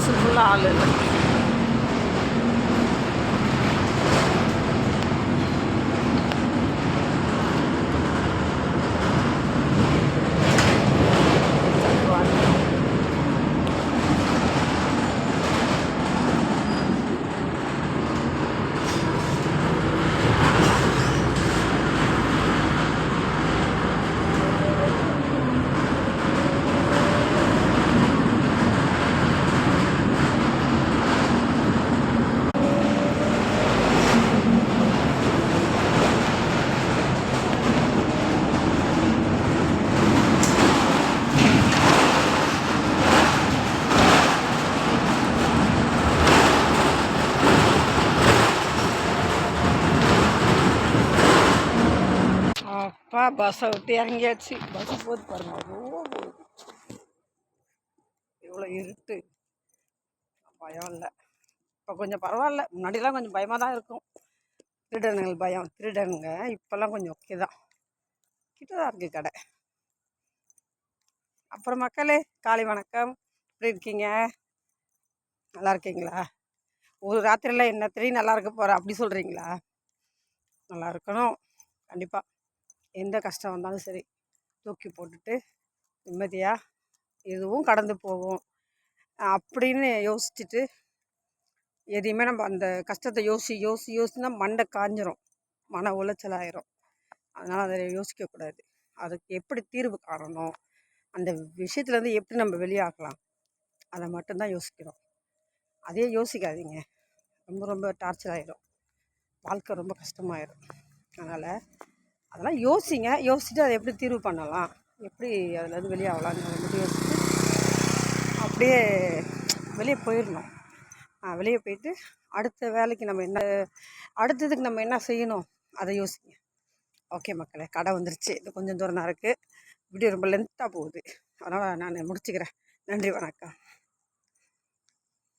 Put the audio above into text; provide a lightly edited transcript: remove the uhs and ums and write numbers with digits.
Bus ஃபுல்லாக ஆள் இல்லை. அப்பா பஸ்ஸை விட்டு இறங்கியாச்சு. பஸ்ஸு போது பாருங்க, அவ்வளோ போகுது. இவ்வளோ இருட்டு, பயம் இல்லை. இப்போ கொஞ்சம் பரவாயில்ல. முன்னாடிலாம் கொஞ்சம் பயமாக தான் இருக்கும். திருடனுங்கள் பயம், திருடனுங்க. இப்போல்லாம் கொஞ்சம் ஓகே தான், கிட்ட தான் இருக்குது கடை. அப்புறம் மக்களே, காலை வணக்கம். எப்படி இருக்கீங்க? நல்லா இருக்கீங்களா? ஒரு ராத்திரியில் என்ன தெரியும் நல்லா இருக்க போகிற அப்படி சொல்கிறீங்களா? நல்லா இருக்கணும் கண்டிப்பாக. எந்த கஷ்டம் வந்தாலும் சரி தூக்கி போட்டுட்டு நிம்மதியாக எதுவும் கடந்து போவோம் அப்படின்னு யோசிச்சுட்டு, எதையுமே நம்ம அந்த கஷ்டத்தை யோசிச்சுன்னா மண்டை காஞ்சிரும், மன உளைச்சல் ஆயிரும். அதனால் அதை யோசிக்கக்கூடாது. அதுக்கு எப்படி தீர்வு காணணும், அந்த விஷயத்துலேருந்து எப்படி நம்ம வெளியாகலாம், அதை மட்டும்தான் யோசிக்கிறோம். அதே யோசிக்காதீங்க, ரொம்ப ரொம்ப டார்ச்சர் ஆகிடும், வாழ்க்கை ரொம்ப கஷ்டமாயிடும். அதனால் அதெல்லாம் யோசிச்சுட்டு அதை எப்படி தீர்வு பண்ணலாம், எப்படி அதிலேருந்து வெளியாகலான்னு மட்டும் யோசிச்சுட்டு அப்படியே வெளியே போயிடணும். வெளியே போயிட்டு அடுத்த வேலைக்கு நம்ம என்ன, அடுத்ததுக்கு நம்ம என்ன செய்யணும் அதை யோசிங்க. ஓகே மக்களே, கடை வந்துருச்சு. இது கொஞ்சம் தூரம் தான் இருக்குது. வீடியோ ரொம்ப லென்த்தாக போகுது, அதனால் நான் முடிச்சுக்கிறேன். நன்றி, வணக்கம்.